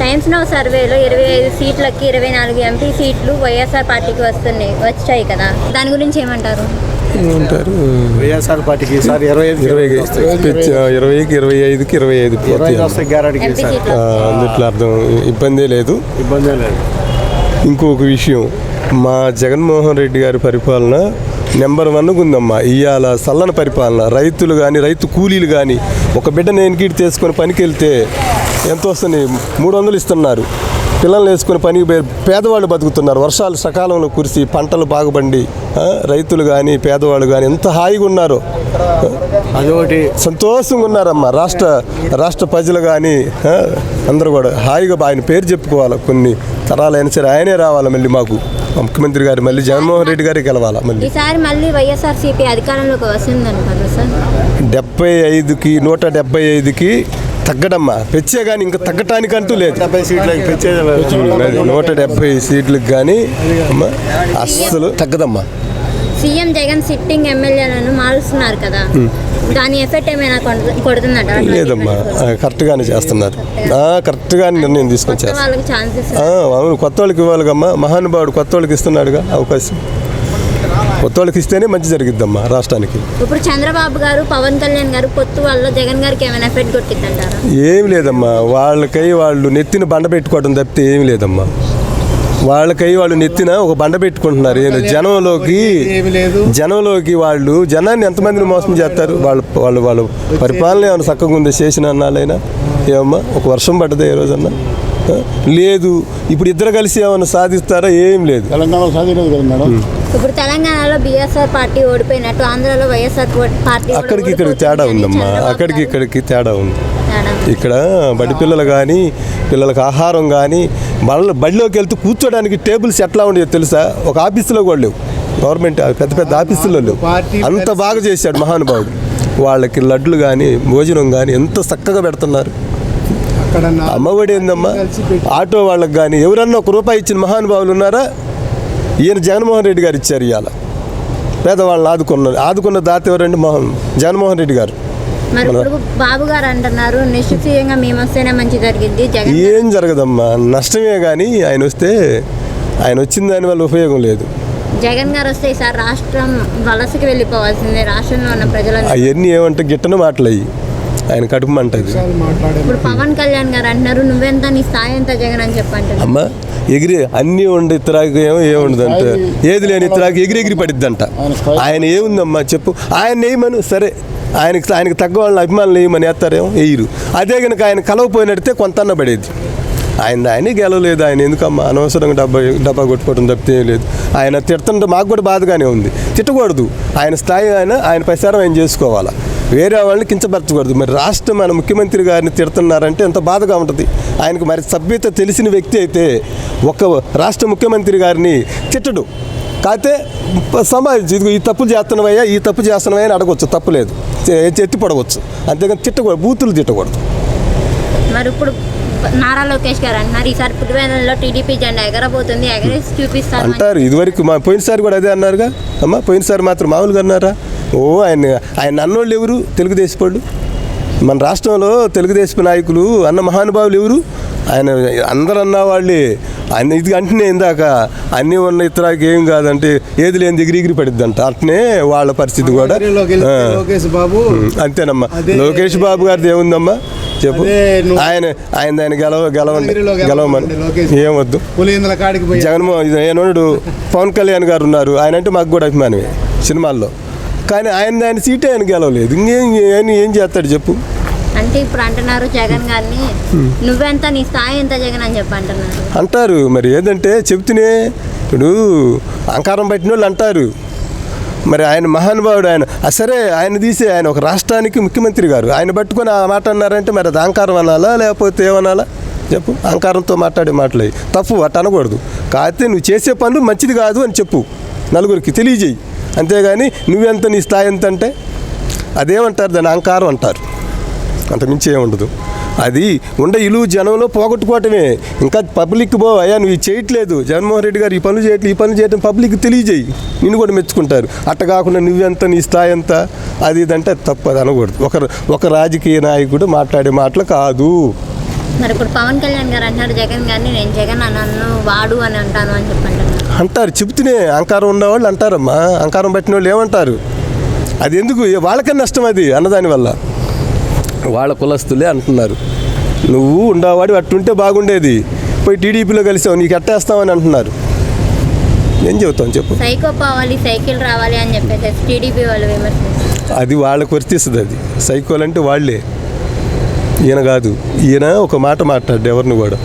Times now సర్వేలో 25 సీట్లకి 24 MP సీట్లు వైఎస్ఆర్ పార్టీకి వచ్చాయి కదా, దాని గురించి ఏమంటారు? వైఎస్ఆర్ పార్టీకి ఈసారి 20కి 25 అందుట్లో అర్థం ఇబ్బందే లేదు. ఇంకొక విషయం, మా జగన్మోహన్ రెడ్డి గారి పరిపాలన నెంబర్ 1 ఉందమ్మా. ఇవాళ సల్లన పరిపాలన. రైతులు కానీ రైతు కూలీలు కానీ ఒక బిడ్డను ఎన్కిటి తీసుకొని పనికి వెళ్తే ఎంత వస్తుంది? 300 ఇస్తున్నారు. పిల్లల్ని వేసుకొని పనికి పేదవాళ్ళు బతుకుతున్నారు. వర్షాలు సకాలంలో కురిసి పంటలు బాగుపడి రైతులు కానీ పేదవాళ్ళు కానీ ఎంత హాయిగా ఉన్నారో, అదొకటి సంతోషంగా ఉన్నారమ్మా. రాష్ట్ర ప్రజలు కానీ అందరూ కూడా హాయిగా ఆయన పేరు చెప్పుకోవాలి. కొన్ని తరాలైనా సరే ఆయనే రావాలి. మళ్ళీ మాకు ముఖ్యమంత్రి గారు మళ్ళీ జగన్మోహన్ రెడ్డి గారికి గెలవాలి. ఈసారి మళ్ళీ వైఎస్ఆర్సీపీ అధికారంలోకి వస్తుందనుకుంటున్నారు సార్. 75కి 175కి తగ్గడమ్మా. పెంచే కానీ ఇంకా తగ్గటానికంటూ లేదు. 170 సీట్లకు కానీ అమ్మా అస్సలు తగ్గదమ్మా. సీఎం జగన్ సిట్టింగ్ ఎమ్మెల్యేలను మారుస్తున్నారు కదా, దాని ఎఫెక్ట్ ఏమైనా కొడుతుందట? లేదమ్మా, కరెక్ట్గానే చేస్తున్నారు. కరెక్ట్గానే నిర్ణయం తీసుకొచ్చారు. అవును, కొత్త వాళ్ళకి ఇవ్వాలిగమ్మా. మహానుభావుడు కొత్త వాళ్ళకి ఇస్తున్నాడుగా అవకాశం. కొత్త వాళ్ళకి ఇస్తేనే మంచి జరిగిద్దమ్మా రాష్ట్రానికి. ఇప్పుడు చంద్రబాబు గారు పవన్ కళ్యాణ్ గారు పొత్తు వల్ల జగన్ గారికి ఏమైనా ఎఫెక్ట్ కొట్టిద్దంటారా? ఏం లేదమ్మా. వాళ్ళు నెత్తిన బండ పెట్టుకోవడం తప్పితే ఏమి లేదమ్మా. వాళ్ళు నెత్తిన ఒక బండ పెట్టుకుంటున్నారు. జనంలోకి వాళ్ళు జనాన్ని ఎంతమందిని మోసం చేస్తారు? వాళ్ళు పరిపాలన ఏమైనా చక్కగా ఉంది చేసిన అన్నాలైనా ఏమమ్మా? ఒక వర్షం పడ్డదా ఏ రోజన్నా? లేదు. ఇప్పుడు ఇద్దరు కలిసి ఏమైనా సాధిస్తారా? ఏం లేదు. తెలంగాణలో సాధించలేదు కదా మేడం. ఇప్పుడు తెలంగాణలో బీఎస్ఆర్ పార్టీ ఓడిపోయినట్టు ఆంధ్రాలో వైఎస్ఆర్ పార్టీ అక్కడికి ఇక్కడికి తేడా ఉందమ్మా. ఇక్కడికి తేడా ఉంది. ఇక్కడ బడి పిల్లలు కానీ పిల్లలకు ఆహారం కానీ బడిలోకి వెళ్తూ కూర్చోడానికి టేబుల్స్ ఎట్లా ఉండేది తెలుసా? ఒక ఆఫీసులో కూడా లేవు. గవర్నమెంట్ పెద్ద ఆఫీసుల్లో లేవు. అంత బాగా చేశాడు మహానుభావుడు. వాళ్ళకి లడ్లు కానీ భోజనం కానీ ఎంత చక్కగా పెడుతున్నారు. అమ్మఒడి ఏందమ్మా? ఆటో వాళ్ళకి కానీ ఎవరన్నా ₹1 ఇచ్చిన మహానుభావులు ఉన్నారా? ఈయన జగన్మోహన్ రెడ్డి గారు ఇచ్చారు. ఇవాళ పేదవాళ్ళని ఆదుకున్న దాత ఎవరండి? జగన్మోహన్ రెడ్డి గారు. బాబు గారు అంటున్నారు నిశ్చితంగా మేము వస్తేనే మంచి జరిగింది. ఏం జరగదమ్మా, నష్టమే. కానీ ఆయన వచ్చిన దాని వల్ల ఉపయోగం లేదు. జగన్ గారు వస్తే ఈసారి రాష్ట్రం వలసకి వెళ్ళిపోవాల్సిందే. రాష్ట్రంలో ఉన్న ప్రజలు అవన్నీ ఏమంటే గిట్టన మాటలు అయ్యి ఆయన కడుపు అంటది. ఇప్పుడు పవన్ కళ్యాణ్ గారు అంటున్నారు నువ్వెంత నీ స్థాయి ఎంత జగన్ అని చెప్పండి. అమ్మా ఎగిరి అన్నీ ఉండి ఇతరాకి ఏముండదు అంటే ఏది లేని ఇతరాకి ఎగిరి పడిద్దంట. ఆయన ఏముందమ్మా చెప్పు? ఆయన వేయమను సరే, ఆయనకి తగ్గ వాళ్ళని అభిమానులు వేయమని వేస్తారేమో వేయరు. అదే కనుక ఆయన కలవపోయినట్టే కొంతన్న పడేది. ఆయన గెలవలేదు. ఆయన ఎందుకమ్మా అనవసరంగా డబ్బా కొట్టుకోవడం తప్పితే ఏం లేదు. ఆయన తిడుతుంటే మాకు కూడా బాధగానే ఉంది. తిట్టకూడదు. ఆయన స్థాయి ఆయన ప్రసారం ఆయన చేసుకోవాలా. వేరే వాళ్ళని కించపరచకూడదు. మరి మన ముఖ్యమంత్రి గారిని తిడుతున్నారంటే ఎంత బాధగా ఉంటుంది. ఆయనకు మరి సభ్యత తెలిసిన వ్యక్తి అయితే ఒక రాష్ట్ర ముఖ్యమంత్రి గారిని తిట్టడు. కాకపోతే సమాజం ఈ తప్పు చేస్తున్నావయ్యా అని అడగవచ్చు, తప్పు లేదు. ఎత్తి పడవచ్చు, అంతేగాని తిట్టకూడదు, బూతులు తిట్టకూడదు. మరి ఇప్పుడు నారా లోకేష్ గారు అంటున్నారు ఈసారి పులివెందులలో టీడీపీ జెండా ఎగరబోతుంది, ఎగరేసి చూపిస్తారు అంటారు. ఇదివరకు పోయినసారి కూడా అదే అన్నారుగా అమ్మా. పోయినసారి మాత్రం మామూలుగా అన్నారా? ఆయన అన్నోళ్ళు ఎవరు? తెలుగుదేశం వాళ్ళు. మన రాష్ట్రంలో తెలుగుదేశం నాయకులు అన్న మహానుభావులు ఎవరు? ఆయన అందరు అన్న వాళ్ళే. ఇది అంటేనే ఇందాక అన్నీ ఉన్న ఇతరాకి ఏం కాదంటే ఏది లేని ఎగిరి పడిద్దంట. అట్నే వాళ్ళ పరిస్థితి కూడా అంతేనమ్మా. లోకేష్ బాబు గారిది ఏముందమ్మా చెప్పు? ఆయన గెలవమని ఏమొద్దు. జగన్మోహన్ పవన్ కళ్యాణ్ గారు ఉన్నారు. ఆయన అంటే మాకు కూడా అభిమానమే సినిమాల్లో. కానీ ఆయన సీటే ఆయన గెలవలేదు. ఏం చేస్తాడు చెప్పు? అంటే ఇప్పుడు అంటున్నారు జగన్ గారిని నువ్వెంత నీ స్థాయి ఎంత జగన్ అని చెప్పి అంటారు. మరి ఏదంటే చెప్తూనే ఇప్పుడు అహంకారం పట్టిన వాళ్ళు అంటారు. మరి ఆయన మహానుభావుడు. సరే ఆయన తీసి ఆయన ఒక రాష్ట్రానికి ముఖ్యమంత్రి గారు ఆయన పట్టుకొని ఆ మాట అన్నారంటే మరి అది అహంకారం అనాలా లేకపోతే ఏమనాలా చెప్పు? అహంకారంతో మాట్లాడే మాటలు తప్పు, అట్ట అనకూడదు. కాకపోతే నువ్వు చేసే పనులు మంచిది కాదు అని చెప్పు, నలుగురికి తెలియజేయి. అంతేగాని నువ్వెంత నీ స్థాయి ఎంత అంటే అదేమంటారు? దాన్ని అహంకారం అంటారు. అంతమించి ఏముండదు. అది ఇల్లు జనంలో పోగొట్టుకోవటమే. ఇంకా పబ్లిక్ అయ్యా నువ్వు ఇది చేయట్లేదు, జగన్మోహన్ రెడ్డి గారు ఈ పనులు చేయటం పబ్లిక్ తెలియజేయి, నిన్ను కూడా మెచ్చుకుంటారు. అట్ట కాకుండా నువ్వెంత నీ స్థాయి ఎంత అది ఇదంటే తప్పు, అది అనకూడదు. ఒక రాజకీయ నాయకుడు మాట్లాడే మాటలు కాదు. మరి ఇప్పుడు పవన్ కళ్యాణ్ గారు అంటున్నారు జగన్ గారిని, నేను జగన్ నన్ను వాడు అని అంటాను అని చెప్పంటారు. అంటారు, చెబుతూనే అహంకారం ఉన్నవాళ్ళు అంటారమ్మా. అహంకారం పట్టిన వాళ్ళు ఏమంటారు? అది ఎందుకు? వాళ్ళకన్నా నష్టం అది అన్నదాని వల్ల. వాళ్ళ కులస్తులే అంటున్నారు, నువ్వు ఉండేవాడు అట్టుంటే బాగుండేది, పోయి టీడీపీలో కలిసావు, నీకు ఎట్టేస్తామని అంటున్నారు. ఏం చెబుతాం చెప్పు? సైకో పోవాలి, సైకిల్ రావాలి అని చెప్పేసి టీడీపీ వాళ్ళు విమర్శిస్తారు. అది వాళ్ళకు వర్తిస్తుంది. అది సైకోలు అంటే వాళ్ళే, ఈయన కాదు. ఈయన ఒక మాట మాట్లాడు ఎవరిని కూడా.